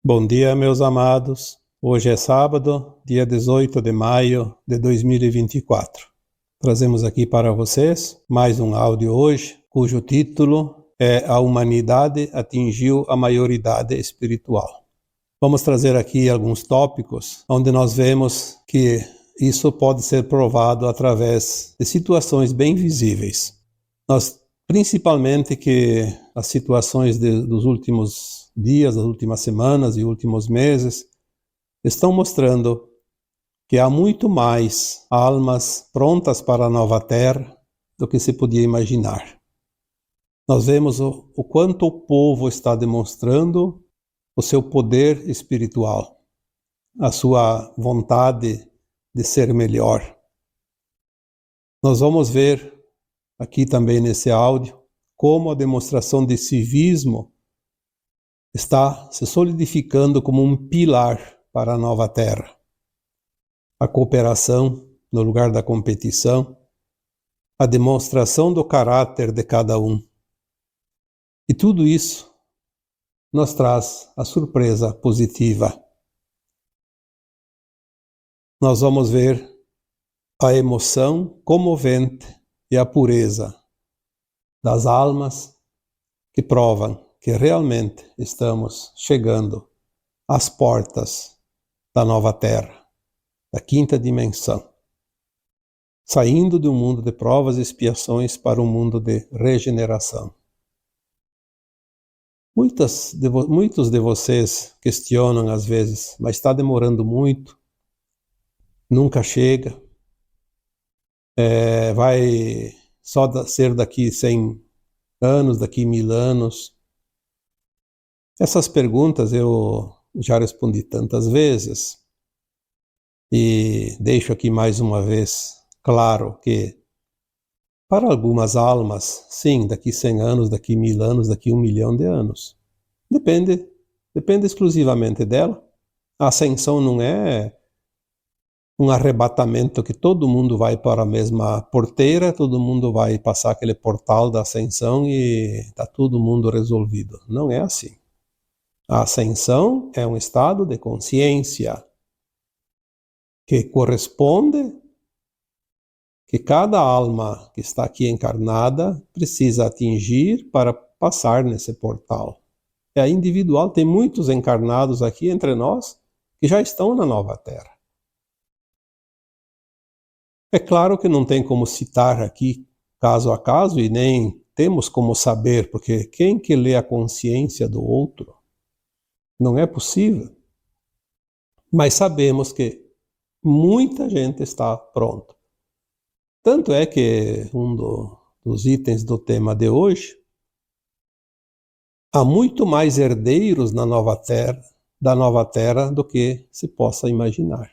Bom dia, meus amados. Hoje é sábado, dia 18 de maio de 2024. Trazemos aqui para vocês mais um áudio hoje, cujo título é A Humanidade Atingiu a Maioridade Espiritual. Vamos trazer aqui alguns tópicos onde nós vemos que isso pode ser provado através de situações bem visíveis. Principalmente que as situações dos últimos dias, das últimas semanas e últimos meses estão mostrando que há muito mais almas prontas para a nova terra do que se podia imaginar. Nós vemos o quanto o povo está demonstrando o seu poder espiritual, a sua vontade de ser melhor. Nós vamos ver aqui também nesse áudio como a demonstração de civismo está se solidificando como um pilar para a nova terra. A cooperação no lugar da competição, a demonstração do caráter de cada um. E tudo isso nos traz a surpresa positiva. Nós vamos ver a emoção comovente e a pureza das almas que provam que realmente estamos chegando às portas da nova terra, da quinta dimensão, saindo de um mundo de provas e expiações para um mundo de regeneração. Muitos de vocês questionam às vezes, mas está demorando muito, nunca chega, vai só ser daqui 100 anos, daqui 1000 anos. Essas perguntas eu já respondi tantas vezes e deixo aqui mais uma vez claro que para algumas almas, sim, daqui 100 anos, daqui 1000 anos, daqui 1 milhão de anos. Depende exclusivamente dela. A ascensão não é um arrebatamento que todo mundo vai para a mesma porteira, todo mundo vai passar aquele portal da ascensão e está todo mundo resolvido. Não é assim. A ascensão é um estado de consciência que corresponde que cada alma que está aqui encarnada precisa atingir para passar nesse portal. É individual, tem muitos encarnados aqui entre nós que já estão na nova terra. É claro que não tem como citar aqui caso a caso e nem temos como saber, porque quem que lê a consciência do outro? Não é possível. Mas sabemos que muita gente está pronta. Tanto é que dos itens do tema de hoje, há muito mais herdeiros na nova terra, da nova terra do que se possa imaginar,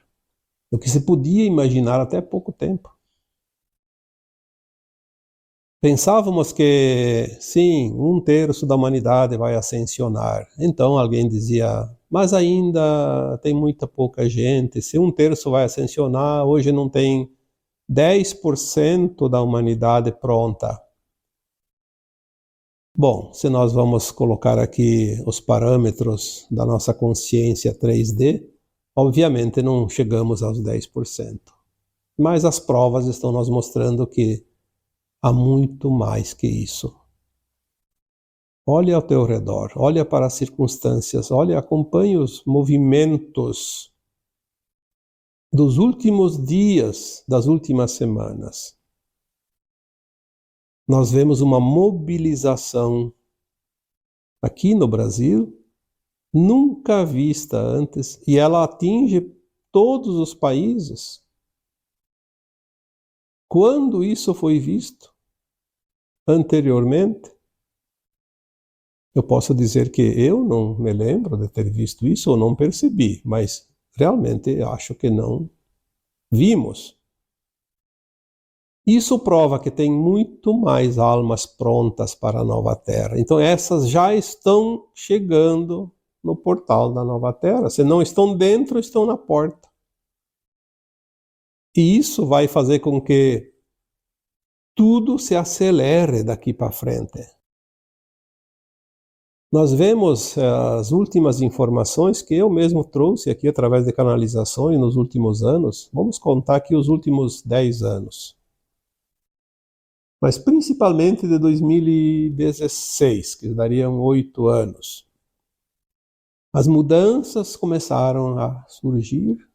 do que se podia imaginar até pouco tempo. Pensávamos que, sim, 1/3 da humanidade vai ascensionar. Então alguém dizia, mas ainda tem muita pouca gente. Se 1/3 vai ascensionar, hoje não tem 10% da humanidade pronta. Bom, se nós vamos colocar aqui os parâmetros da nossa consciência 3D, obviamente não chegamos aos 10%. Mas as provas estão nos mostrando que há muito mais que isso. Olha ao teu redor, olha para as circunstâncias, acompanhe os movimentos dos últimos dias, das últimas semanas. Nós vemos uma mobilização aqui no Brasil, nunca vista antes, e ela atinge todos os países. Quando isso foi visto anteriormente? Eu posso dizer que eu não me lembro de ter visto isso ou não percebi, mas realmente acho que não vimos. Isso prova que tem muito mais almas prontas para a nova terra. Então essas já estão chegando no portal da nova terra. Se não estão dentro, estão na porta. E isso vai fazer com que tudo se acelere daqui para frente. Nós vemos as últimas informações que eu mesmo trouxe aqui através de canalizações nos últimos anos. Vamos contar aqui os últimos 10 anos. Mas principalmente de 2016, que dariam 8 anos. As mudanças começaram a surgir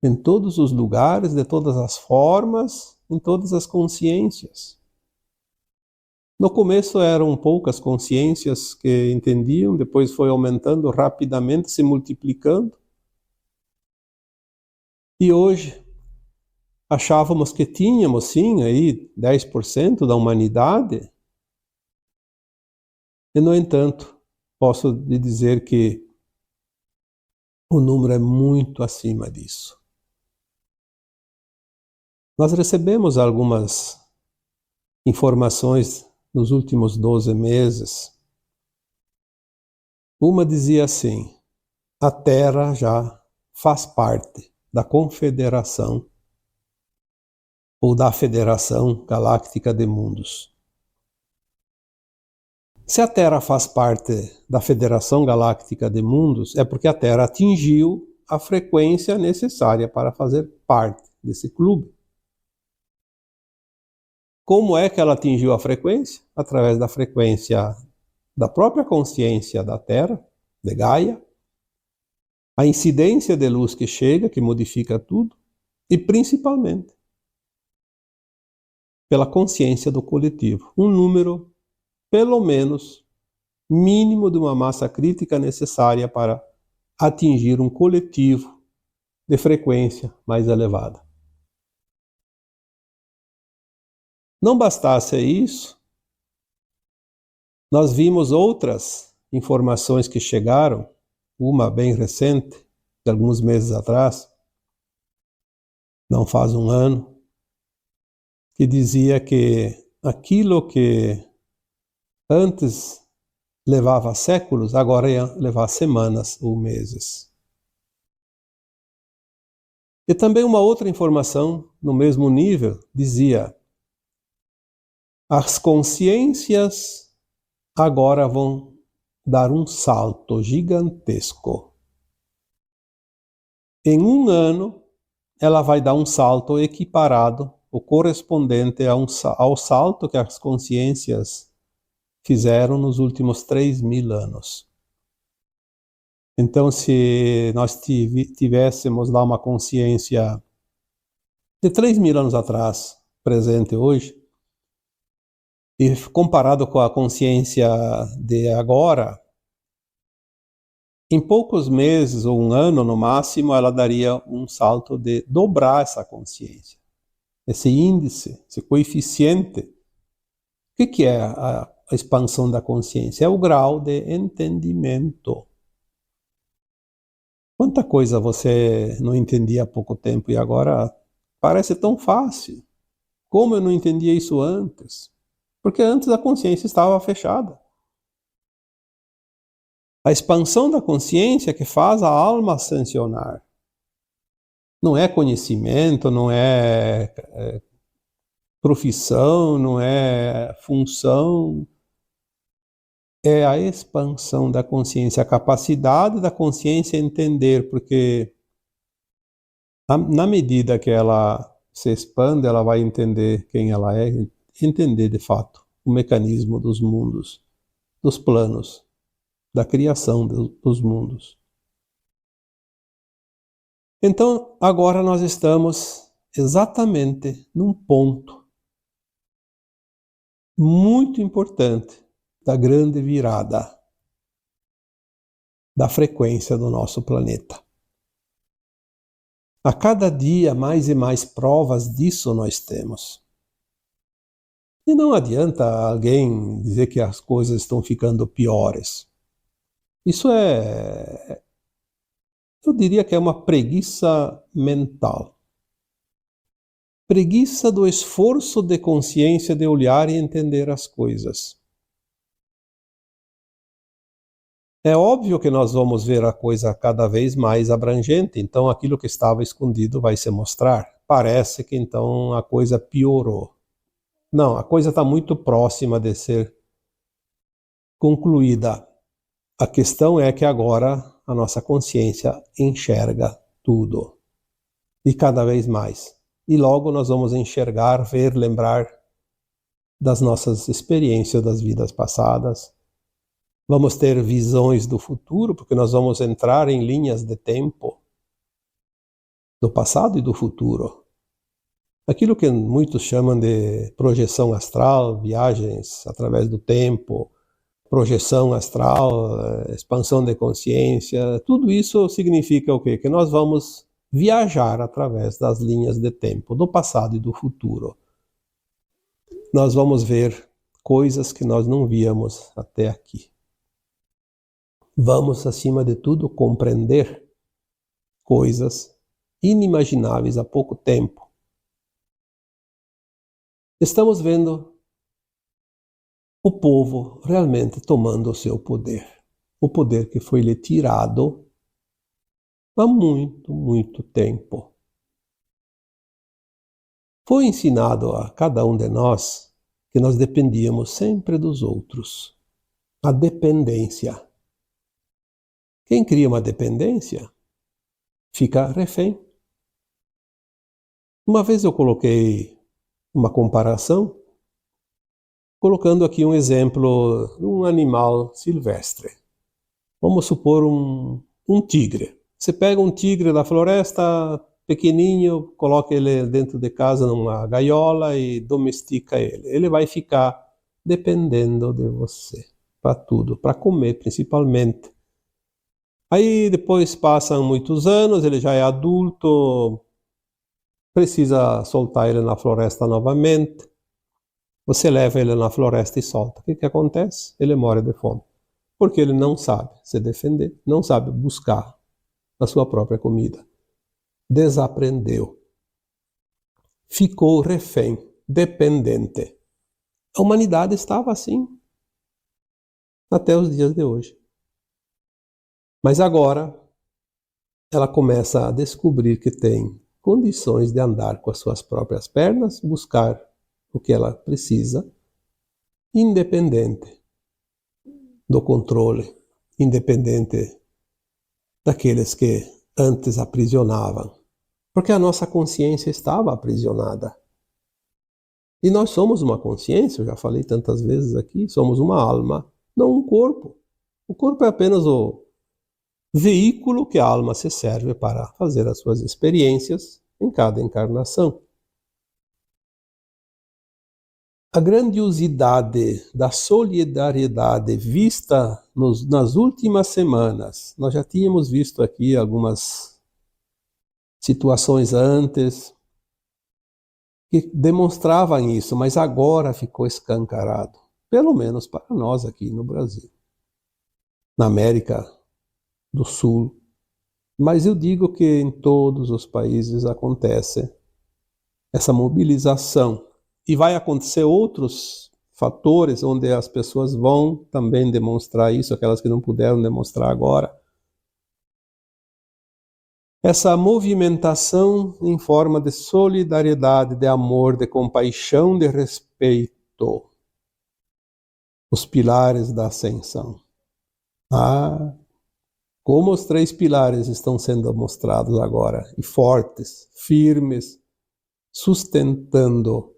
em todos os lugares, de todas as formas, em todas as consciências. No começo eram poucas consciências que entendiam, depois foi aumentando rapidamente, se multiplicando. E hoje achávamos que tínhamos sim aí 10% da humanidade. E no entanto, posso lhe dizer que o número é muito acima disso. Nós recebemos algumas informações nos últimos 12 meses. Uma dizia assim: a Terra já faz parte da Confederação ou da Federação Galáctica de Mundos. Se a Terra faz parte da Federação Galáctica de Mundos, é porque a Terra atingiu a frequência necessária para fazer parte desse clube. Como é que ela atingiu a frequência? Através da frequência da própria consciência da Terra, de Gaia, a incidência de luz que chega, que modifica tudo, e principalmente pela consciência do coletivo. Um número, pelo menos, mínimo de uma massa crítica necessária para atingir um coletivo de frequência mais elevada. Não bastasse isso, nós vimos outras informações que chegaram, uma bem recente, de alguns meses atrás, não faz um ano, que dizia que aquilo que antes levava séculos, agora ia levar semanas ou meses. E também uma outra informação, no mesmo nível, dizia: as consciências agora vão dar um salto gigantesco. Em um ano, ela vai dar um salto equiparado, ou correspondente ao salto que as consciências fizeram nos últimos 3.000 anos. Então, se nós tivéssemos lá uma consciência de 3.000 anos atrás, presente hoje, e comparado com a consciência de agora, em poucos meses ou um ano no máximo, ela daria um salto de dobrar essa consciência. Esse índice, esse coeficiente. O que é a expansão da consciência? É o grau de entendimento. Quanta coisa você não entendia há pouco tempo e agora parece tão fácil. Como eu não entendia isso antes? Porque antes a consciência estava fechada. A expansão da consciência que faz a alma ascensionar. Não é conhecimento, não é profissão, não é função. É a expansão da consciência, a capacidade da consciência entender, porque na medida que ela se expande, ela vai entender quem ela é, entender de fato o mecanismo dos mundos, dos planos, da criação dos mundos. Então, agora nós estamos exatamente num ponto muito importante da grande virada da frequência do nosso planeta. A cada dia, mais e mais provas disso nós temos. E não adianta alguém dizer que as coisas estão ficando piores. Isso eu diria que é uma preguiça mental. Preguiça do esforço de consciência de olhar e entender as coisas. É óbvio que nós vamos ver a coisa cada vez mais abrangente, então aquilo que estava escondido vai se mostrar. Parece que então a coisa piorou. Não, a coisa está muito próxima de ser concluída. A questão é que agora a nossa consciência enxerga tudo. E cada vez mais. E logo nós vamos enxergar, ver, lembrar das nossas experiências das vidas passadas. Vamos ter visões do futuro, porque nós vamos entrar em linhas de tempo do passado e do futuro. Aquilo que muitos chamam de projeção astral, viagens através do tempo, projeção astral, expansão de consciência, tudo isso significa o quê? Que nós vamos viajar através das linhas de tempo, do passado e do futuro. Nós vamos ver coisas que nós não víamos até aqui. Vamos, acima de tudo, compreender coisas inimagináveis há pouco tempo. Estamos vendo o povo realmente tomando o seu poder. O poder que foi lhe tirado há muito, muito tempo. Foi ensinado a cada um de nós que nós dependíamos sempre dos outros. A dependência. Quem cria uma dependência fica refém. Uma vez eu coloquei uma comparação, colocando aqui um exemplo de um animal silvestre. Vamos supor um tigre. Você pega um tigre da floresta, pequenininho, coloca ele dentro de casa numa gaiola e domestica ele. Ele vai ficar dependendo de você para tudo, para comer principalmente. Aí depois passam muitos anos, ele já é adulto, precisa soltar ele na floresta novamente. Você leva ele na floresta e solta. O que acontece? Ele morre de fome. Porque ele não sabe se defender, não sabe buscar a sua própria comida. Desaprendeu. Ficou refém, dependente. A humanidade estava assim até os dias de hoje. Mas agora ela começa a descobrir que tem condições de andar com as suas próprias pernas, buscar o que ela precisa, independente do controle, independente daqueles que antes aprisionavam. Porque a nossa consciência estava aprisionada. E nós somos uma consciência, eu já falei tantas vezes aqui, somos uma alma, não um corpo. O corpo é apenas o veículo que a alma se serve para fazer as suas experiências em cada encarnação. A grandiosidade da solidariedade vista nas últimas semanas, nós já tínhamos visto aqui algumas situações antes que demonstravam isso, mas agora ficou escancarado, pelo menos para nós aqui no Brasil, na América do Sul. Mas eu digo que em todos os países acontece essa mobilização. E vai acontecer outros fatores onde as pessoas vão também demonstrar isso, aquelas que não puderam demonstrar agora. Essa movimentação em forma de solidariedade, de amor, de compaixão, de respeito. Os pilares da ascensão. Como os 3 pilares estão sendo mostrados agora, e fortes, firmes, sustentando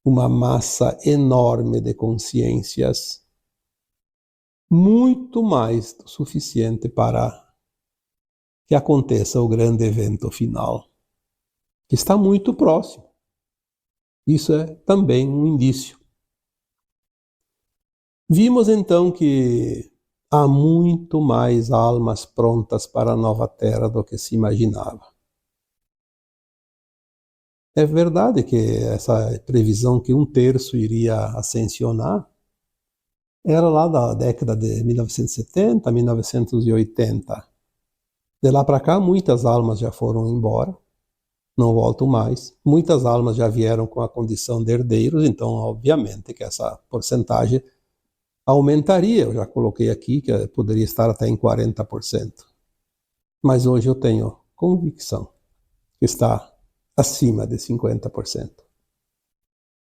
uma massa enorme de consciências, muito mais do suficiente para que aconteça o grande evento final, que está muito próximo. Isso é também um indício. Vimos então que há muito mais almas prontas para a nova Terra do que se imaginava. É verdade que essa previsão que 1/3 iria ascensionar era lá da década de 1970, 1980. De lá para cá, muitas almas já foram embora, não voltam mais. Muitas almas já vieram com a condição de herdeiros, então, obviamente, que essa porcentagem aumentaria. Eu já coloquei aqui que poderia estar até em 40%. Mas hoje eu tenho convicção que está acima de 50%.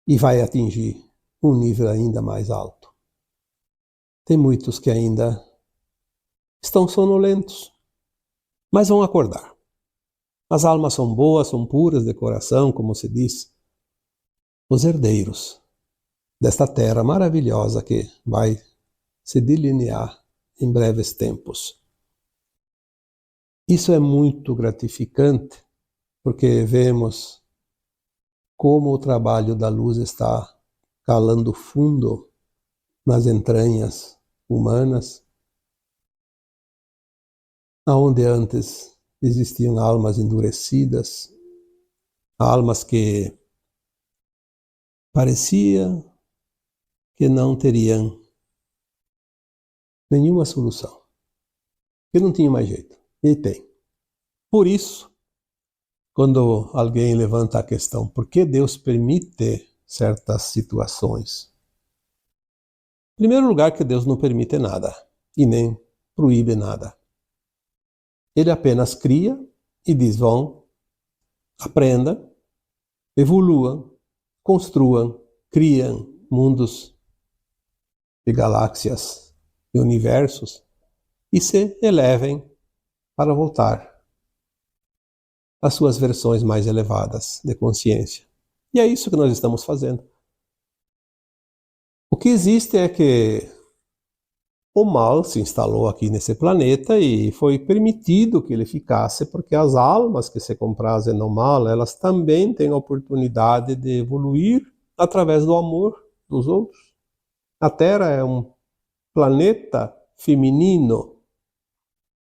E vai atingir um nível ainda mais alto. Tem muitos que ainda estão sonolentos, mas vão acordar. As almas são boas, são puras de coração, como se diz. Os herdeiros desta terra maravilhosa que vai se delinear em breves tempos. Isso é muito gratificante, porque vemos como o trabalho da luz está calando fundo nas entranhas humanas, aonde antes existiam almas endurecidas, almas que parecia que não teriam nenhuma solução, que não tinha mais jeito, e tem. Por isso, quando alguém levanta a questão, por que Deus permite certas situações? Em primeiro lugar, que Deus não permite nada, e nem proíbe nada. Ele apenas cria e diz, vão, aprendam, evoluam, construam, criam mundos de galáxias e universos e se elevem para voltar às suas versões mais elevadas de consciência. E é isso que nós estamos fazendo. O que existe é que o mal se instalou aqui nesse planeta e foi permitido que ele ficasse, porque as almas que se comprazem no mal, elas também têm a oportunidade de evoluir através do amor dos outros. A Terra é um planeta feminino.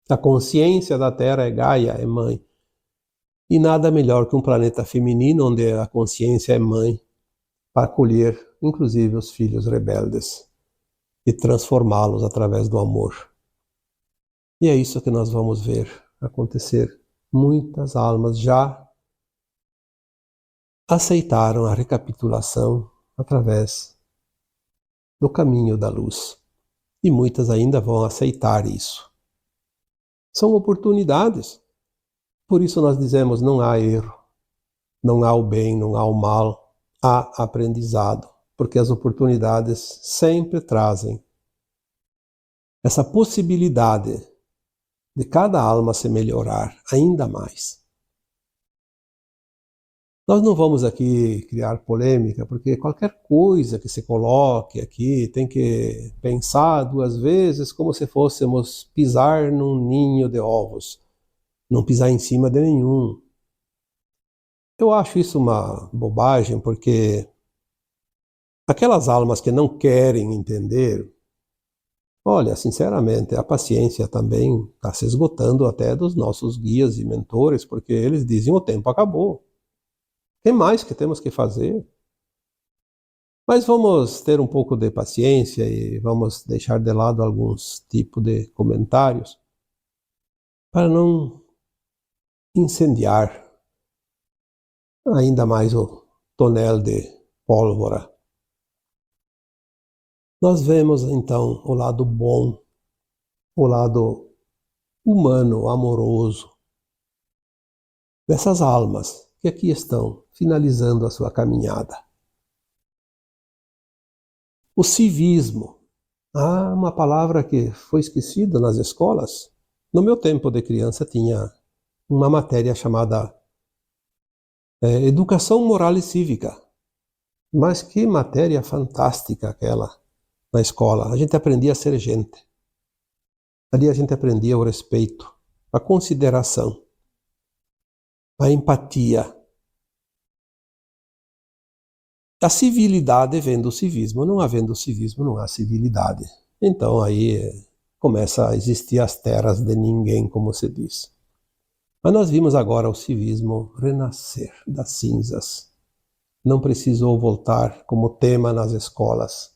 A consciência da Terra é Gaia, é mãe. E nada melhor que um planeta feminino onde a consciência é mãe para acolher, inclusive, os filhos rebeldes e transformá-los através do amor. E é isso que nós vamos ver acontecer. Muitas almas já aceitaram a recapitulação através do caminho da luz. E muitas ainda vão aceitar isso. São oportunidades. Por isso nós dizemos, não há erro, não há o bem, não há o mal, há aprendizado. Porque as oportunidades sempre trazem essa possibilidade de cada alma se melhorar ainda mais. Nós não vamos aqui criar polêmica, porque qualquer coisa que se coloque aqui tem que pensar duas vezes, como se fôssemos pisar num ninho de ovos, não pisar em cima de nenhum. Eu acho isso uma bobagem, porque aquelas almas que não querem entender, olha, sinceramente, a paciência também está se esgotando até dos nossos guias e mentores, porque eles dizem o tempo acabou. Tem mais que temos que fazer. Mas vamos ter um pouco de paciência e vamos deixar de lado alguns tipos de comentários para não incendiar ainda mais o tonel de pólvora. Nós vemos então o lado bom, o lado humano, amoroso dessas almas que aqui estão finalizando a sua caminhada. O civismo. Uma palavra que foi esquecida nas escolas. No meu tempo de criança tinha uma matéria chamada Educação Moral e Cívica. Mas que matéria fantástica aquela na escola. A gente aprendia a ser gente. Ali a gente aprendia o respeito, a consideração, a empatia. A civilidade vem do civismo. Não havendo civismo, não há civilidade. Então aí começa a existir as terras de ninguém, como se diz. Mas nós vimos agora o civismo renascer das cinzas. Não precisou voltar como tema nas escolas.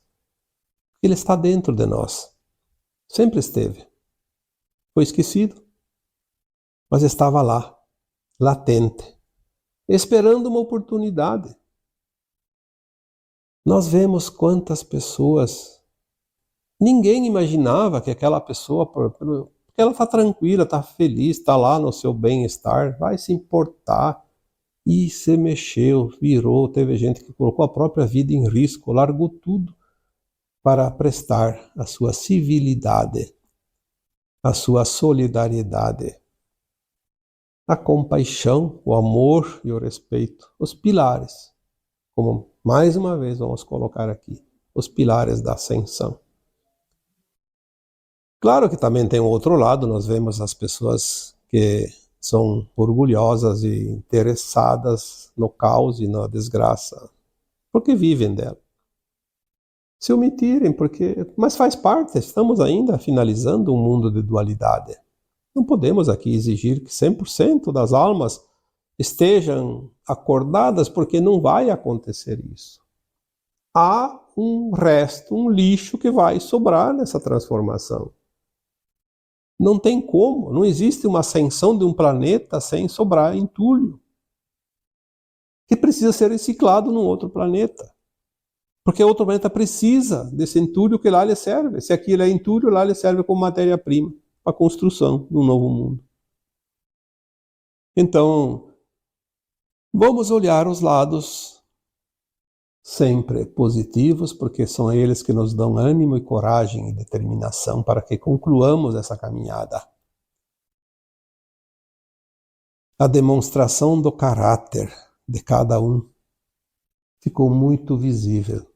Ele está dentro de nós. Sempre esteve. Foi esquecido, mas estava lá, latente, esperando uma oportunidade. Nós vemos quantas pessoas, ninguém imaginava que aquela pessoa, porque ela está tranquila, está feliz, está lá no seu bem-estar, vai se importar. E se mexeu, virou, teve gente que colocou a própria vida em risco, largou tudo para prestar a sua civilidade, a sua solidariedade, a compaixão, o amor e o respeito, os pilares, como mais uma vez vamos colocar aqui, os pilares da ascensão. Claro que também tem o outro lado, nós vemos as pessoas que são orgulhosas e interessadas no caos e na desgraça, porque vivem dela. Se omitirem, mas faz parte, estamos ainda finalizando um mundo de dualidade. Não podemos aqui exigir que 100% das almas estejam acordadas, porque não vai acontecer isso. Há um resto, um lixo que vai sobrar nessa transformação. Não tem como, não existe uma ascensão de um planeta sem sobrar entulho, que precisa ser reciclado num outro planeta. Porque o outro planeta precisa desse entulho que lá lhe serve. Se aquilo é entulho, lá lhe serve como matéria-prima para a construção de um novo mundo. Então, vamos olhar os lados sempre positivos, porque são eles que nos dão ânimo e coragem e determinação para que concluamos essa caminhada. A demonstração do caráter de cada um ficou muito visível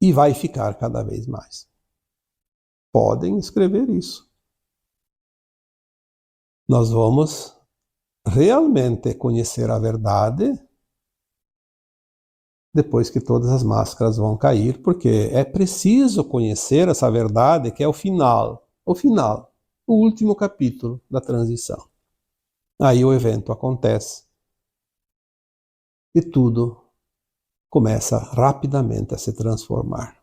e vai ficar cada vez mais. Podem escrever isso. Nós vamos realmente conhecer a verdade depois que todas as máscaras vão cair, porque é preciso conhecer essa verdade que é o último capítulo da transição. Aí o evento acontece e tudo começa rapidamente a se transformar.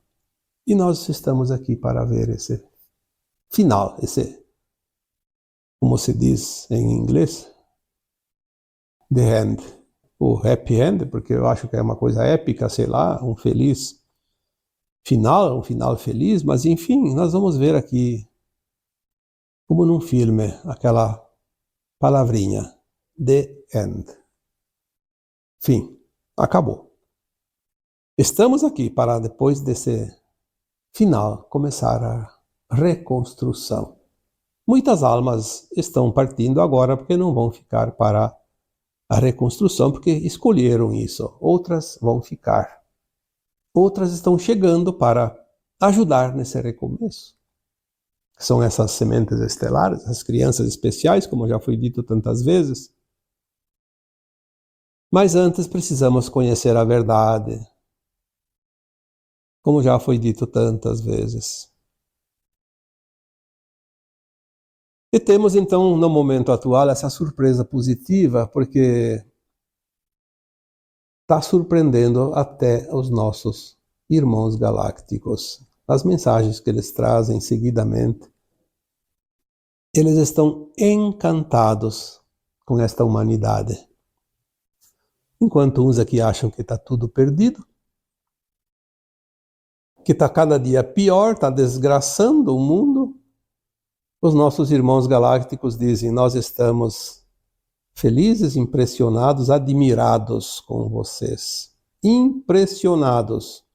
E nós estamos aqui para ver esse final, como se diz em inglês, the end, o happy end, porque eu acho que é uma coisa épica, sei lá, um feliz final, um final feliz, mas enfim, nós vamos ver aqui, como num filme, aquela palavrinha, the end. Fim, acabou. Estamos aqui para, depois desse final, começar a reconstrução. Muitas almas estão partindo agora porque não vão ficar para a reconstrução, porque escolheram isso. Outras vão ficar. Outras estão chegando para ajudar nesse recomeço. São essas sementes estelares, as crianças especiais, como já foi dito tantas vezes. Mas antes precisamos conhecer a verdade, como já foi dito tantas vezes. E temos então, no momento atual, essa surpresa positiva, porque está surpreendendo até os nossos irmãos galácticos. As mensagens que eles trazem seguidamente, eles estão encantados com esta humanidade. Enquanto uns aqui acham que está tudo perdido, que está cada dia pior, está desgraçando o mundo, os nossos irmãos galácticos dizem: nós estamos felizes, impressionados, admirados com vocês. Impressionados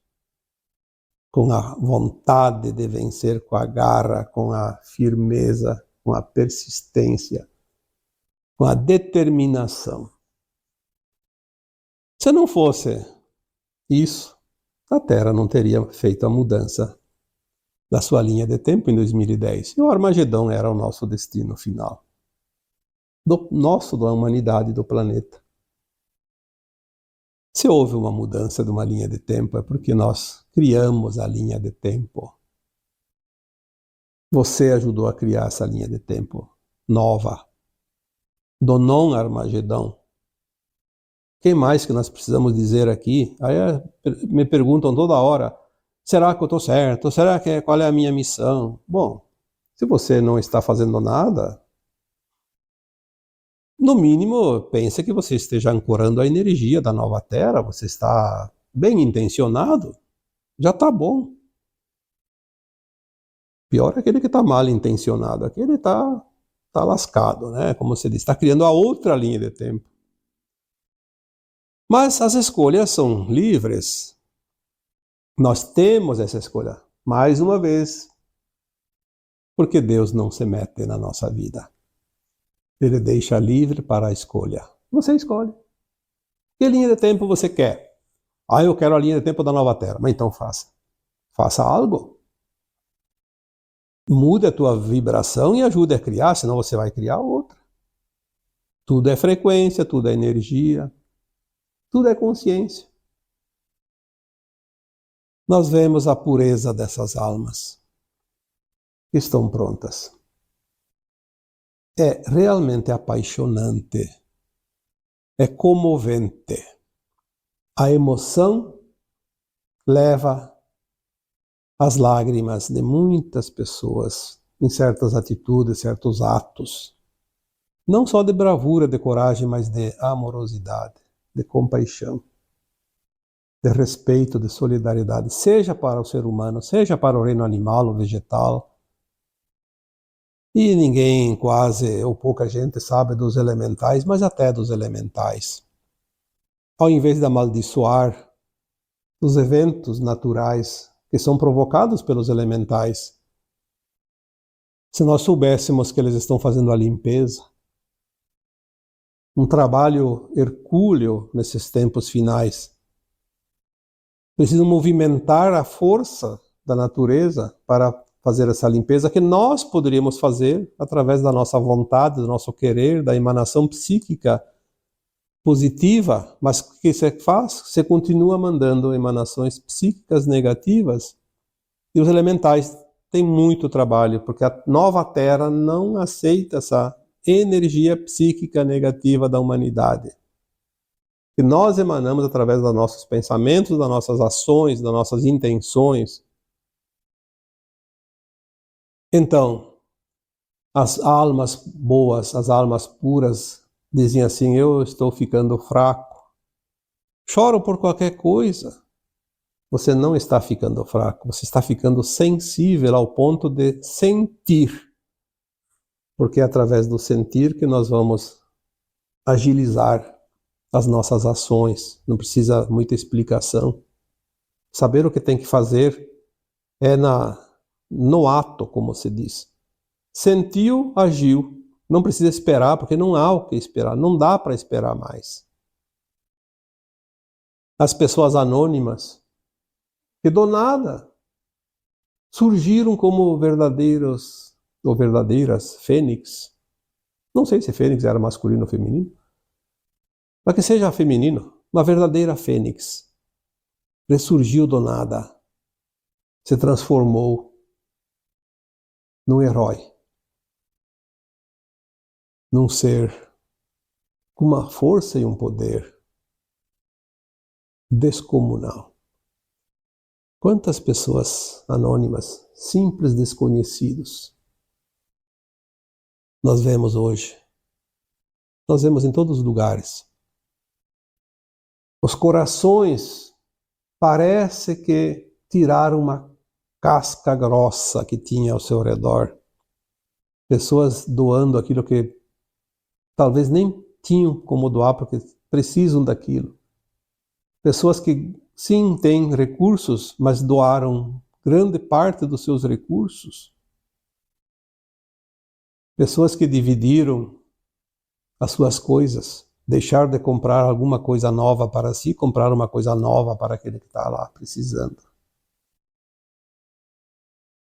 com a vontade de vencer, com a garra, com a firmeza, com a persistência, com a determinação. Se não fosse isso, a Terra não teria feito a mudança da sua linha de tempo em 2010. E o Armagedão era o nosso destino final. Da humanidade, do planeta. Se houve uma mudança de uma linha de tempo, é porque nós criamos a linha de tempo. Você ajudou a criar essa linha de tempo nova. Do não-Armagedão. Quem mais que nós precisamos dizer aqui? Aí me perguntam toda hora: será que eu estou certo? Qual é a minha missão? Bom, se você não está fazendo nada, no mínimo, pense que você esteja ancorando a energia da nova Terra, você está bem intencionado, já está bom. Pior é aquele que está mal intencionado, aquele está lascado, né? Como se diz, está criando a outra linha de tempo. Mas as escolhas são livres. Nós temos essa escolha, mais uma vez, porque Deus não se mete na nossa vida. Ele deixa livre para a escolha. Você escolhe. Que linha de tempo você quer? Eu quero a linha de tempo da nova terra. Mas então faça. Faça algo. Mude a tua vibração e ajude a criar, senão você vai criar outra. Tudo é frequência, tudo é energia, tudo é consciência. Nós vemos a pureza dessas almas que estão prontas. É realmente apaixonante. É comovente. A emoção leva às lágrimas de muitas pessoas em certas atitudes, certos atos. Não só de bravura, de coragem, mas de amorosidade, de compaixão, de respeito, de solidariedade, seja para o ser humano, seja para o reino animal ou vegetal. E ninguém, quase, ou pouca gente sabe dos elementais, mas até dos elementais. Ao invés de amaldiçoar os eventos naturais que são provocados pelos elementais, se nós soubéssemos que eles estão fazendo a limpeza, um trabalho hercúleo nesses tempos finais, precisam movimentar a força da natureza para fazer essa limpeza que nós poderíamos fazer através da nossa vontade, do nosso querer, da emanação psíquica positiva, mas o que você faz? Você continua mandando emanações psíquicas negativas e os elementais têm muito trabalho, porque a nova Terra não aceita essa energia psíquica negativa da humanidade. Que nós emanamos através dos nossos pensamentos, das nossas ações, das nossas intenções. Então, as almas boas, as almas puras, dizem assim: eu estou ficando fraco. Choram por qualquer coisa. Você não está ficando fraco, você está ficando sensível ao ponto de sentir. Porque é através do sentir que nós vamos agilizar as nossas ações. Não precisa muita explicação. Saber o que tem que fazer é no ato, como se diz. Sentiu, agiu. Não precisa esperar, porque não há o que esperar. Não dá para esperar mais. As pessoas anônimas, que do nada surgiram como verdadeiros ou verdadeiras fênix. Não sei se fênix era masculino ou feminino, mas que seja feminino, uma verdadeira fênix. Ressurgiu do nada, se transformou num herói, num ser com uma força e um poder descomunal. Quantas pessoas anônimas, simples desconhecidos, nós vemos hoje. Nós vemos em todos os lugares. Os corações parece que tiraram uma casca grossa que tinha ao seu redor. Pessoas doando aquilo que talvez nem tinham como doar porque precisam daquilo. Pessoas que sim têm recursos, mas doaram grande parte dos seus recursos. Pessoas que dividiram as suas coisas, deixar de comprar alguma coisa nova para si, comprar uma coisa nova para aquele que está lá precisando.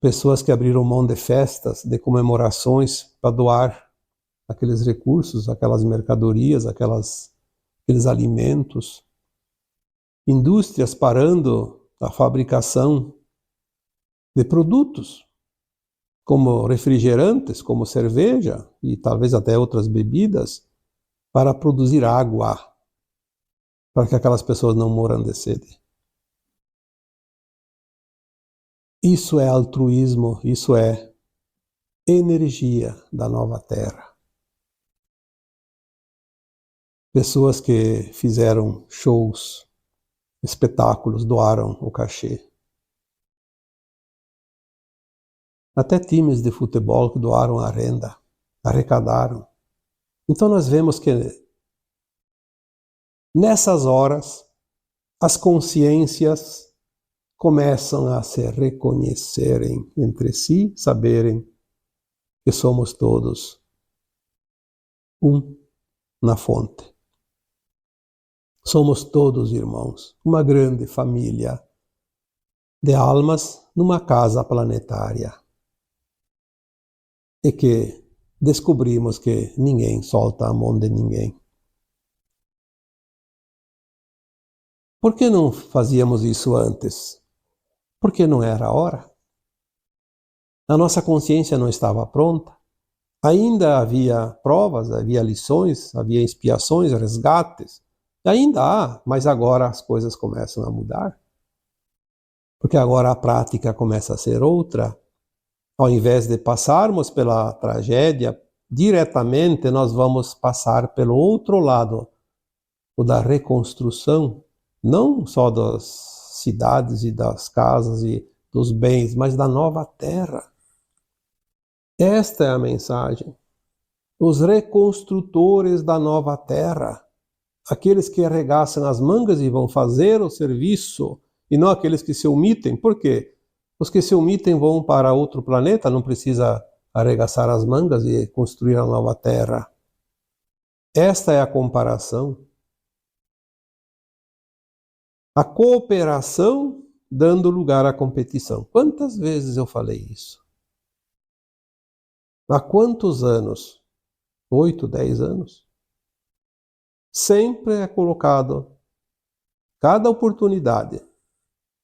Pessoas que abriram mão de festas, de comemorações para doar aqueles recursos, aquelas mercadorias, aqueles alimentos. Indústrias parando a fabricação de produtos, como refrigerantes, como cerveja e talvez até outras bebidas, para produzir água, para que aquelas pessoas não morram de sede. Isso é altruísmo, isso é energia da nova Terra. Pessoas que fizeram shows, espetáculos, doaram o cachê. Até times de futebol que doaram a renda, arrecadaram. Então nós vemos que nessas horas as consciências começam a se reconhecerem entre si, saberem que somos todos um na fonte. Somos todos irmãos, uma grande família de almas numa casa planetária. E que descobrimos que ninguém solta a mão de ninguém. Por que não fazíamos isso antes? Porque não era a hora. A nossa consciência não estava pronta. Ainda havia provas, havia lições, havia expiações, resgates. Ainda há, mas agora as coisas começam a mudar. Porque agora a prática começa a ser outra. Ao invés de passarmos pela tragédia diretamente, nós vamos passar pelo outro lado, o da reconstrução, não só das cidades e das casas e dos bens, mas da nova terra. Esta é a mensagem. Os reconstrutores da nova terra, aqueles que arregaçam as mangas e vão fazer o serviço, e não aqueles que se omitem. Por quê? Os que se omitem vão para outro planeta, não precisa arregaçar as mangas e construir a nova terra. Esta é a comparação. A cooperação dando lugar à competição. Quantas vezes eu falei isso? Há quantos anos? 8, 10 anos? Sempre é colocado, cada oportunidade,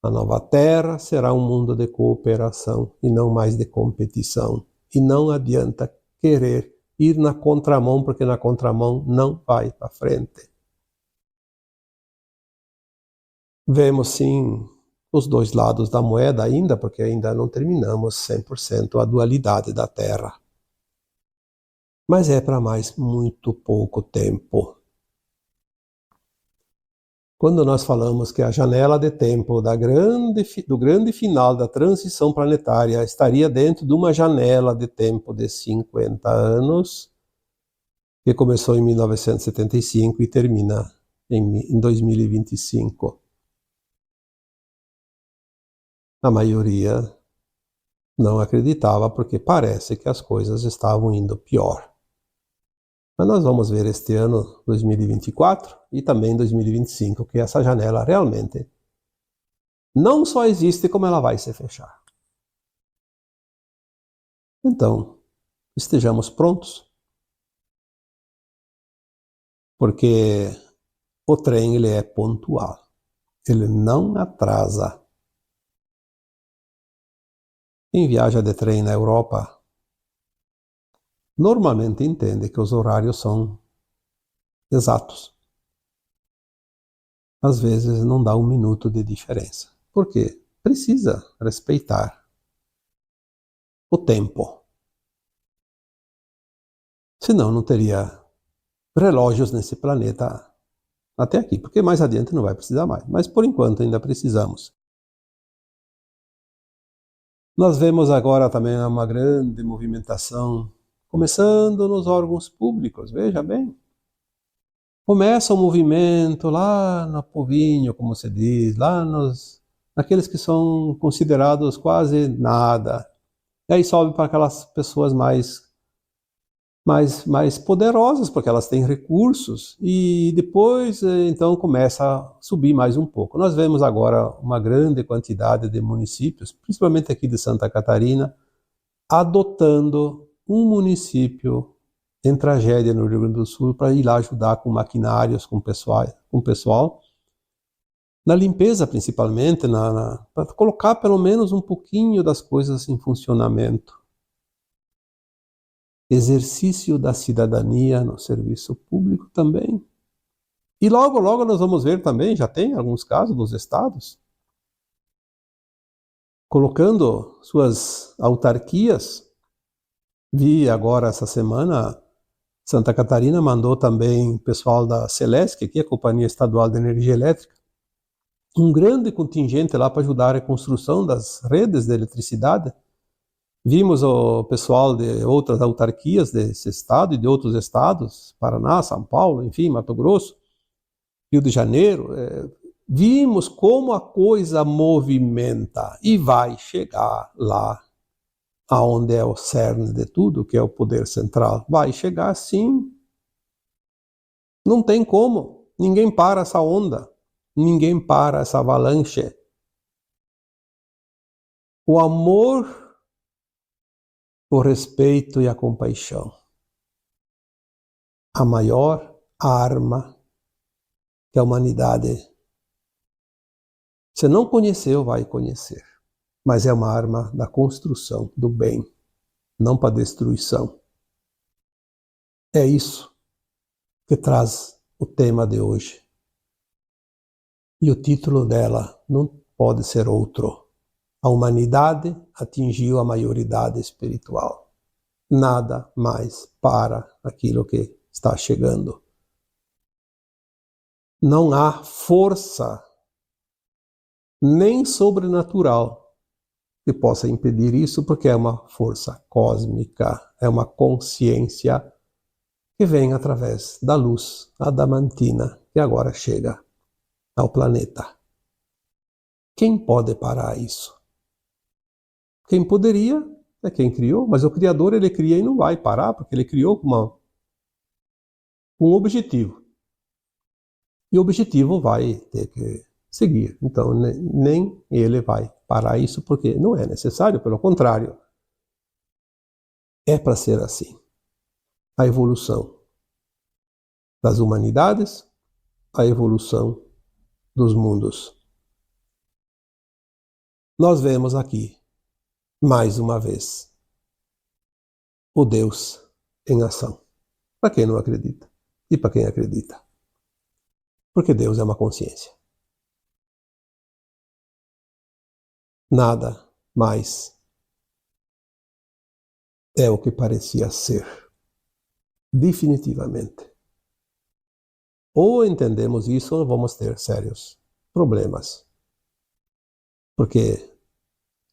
a nova terra será um mundo de cooperação e não mais de competição. E não adianta querer ir na contramão, porque na contramão não vai para frente. Vemos sim os dois lados da moeda ainda, porque ainda não terminamos 100% a dualidade da Terra. Mas é para mais muito pouco tempo. Quando nós falamos que a janela de tempo do grande final da transição planetária estaria dentro de uma janela de tempo de 50 anos, que começou em 1975 e termina em 2025. A maioria não acreditava, porque parece que as coisas estavam indo pior. Mas nós vamos ver este ano 2024 e também 2025 que essa janela realmente não só existe, como ela vai se fechar. Então, estejamos prontos, porque o trem ele é pontual, ele não atrasa. Quem viaja de trem na Europa normalmente entende que os horários são exatos. Às vezes não dá um minuto de diferença. Por quê? Precisa respeitar o tempo. Senão não teria relógios nesse planeta até aqui, porque mais adiante não vai precisar mais. Mas por enquanto ainda precisamos. Nós vemos agora também uma grande movimentação, começando nos órgãos públicos, veja bem. Começa o movimento lá no povinho, como se diz, lá naqueles que são considerados quase nada. E aí sobe para aquelas pessoas mais poderosas, porque elas têm recursos, e depois então começa a subir mais um pouco. Nós vemos agora uma grande quantidade de municípios, principalmente aqui de Santa Catarina, adotando um município em tragédia no Rio Grande do Sul para ir lá ajudar com maquinários, com pessoal, na limpeza principalmente, para colocar pelo menos um pouquinho das coisas em funcionamento. Exercício da cidadania no serviço público também. E logo, logo nós vamos ver também, já tem alguns casos dos estados, colocando suas autarquias. Vi agora essa semana, Santa Catarina mandou também o pessoal da Celesc, que é a Companhia Estadual de Energia Elétrica, um grande contingente lá para ajudar a reconstrução das redes de eletricidade. Vimos o pessoal de outras autarquias desse estado e de outros estados, Paraná, São Paulo, enfim, Mato Grosso, Rio de Janeiro, vimos como a coisa movimenta e vai chegar lá aonde é o cerne de tudo, que é o poder central. Vai chegar sim. Não tem como. Ninguém para essa onda. Ninguém para essa avalanche. O amor, o respeito e a compaixão. A maior arma que a humanidade, se não conheceu, vai conhecer. Mas é uma arma da construção, do bem, não para destruição. É isso que traz o tema de hoje. E o título dela não pode ser outro. A humanidade atingiu a maioridade espiritual. Nada mais para aquilo que está chegando. Não há força nem sobrenatural que possa impedir isso, porque é uma força cósmica, é uma consciência que vem através da luz adamantina que agora chega ao planeta. Quem pode parar isso? Quem poderia é quem criou, mas o Criador ele cria e não vai parar, porque ele criou com um objetivo. E o objetivo vai ter que seguir. Então, nem ele vai parar isso, porque não é necessário, pelo contrário. É para ser assim. A evolução das humanidades, a evolução dos mundos. Nós vemos aqui, mais uma vez, o Deus em ação. Para quem não acredita e para quem acredita. Porque Deus é uma consciência. Nada mais é o que parecia ser. Definitivamente. Ou entendemos isso ou vamos ter sérios problemas. Porque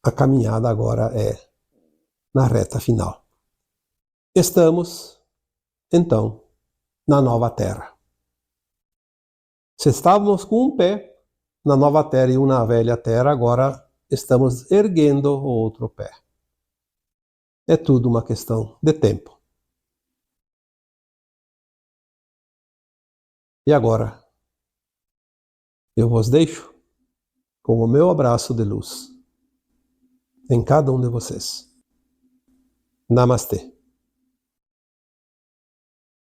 a caminhada agora é na reta final. Estamos, então, na nova terra. Se estávamos com um pé na nova terra e um na velha terra, agora estamos erguendo o outro pé. É tudo uma questão de tempo. E agora, eu vos deixo com o meu abraço de luz em cada um de vocês. Namastê.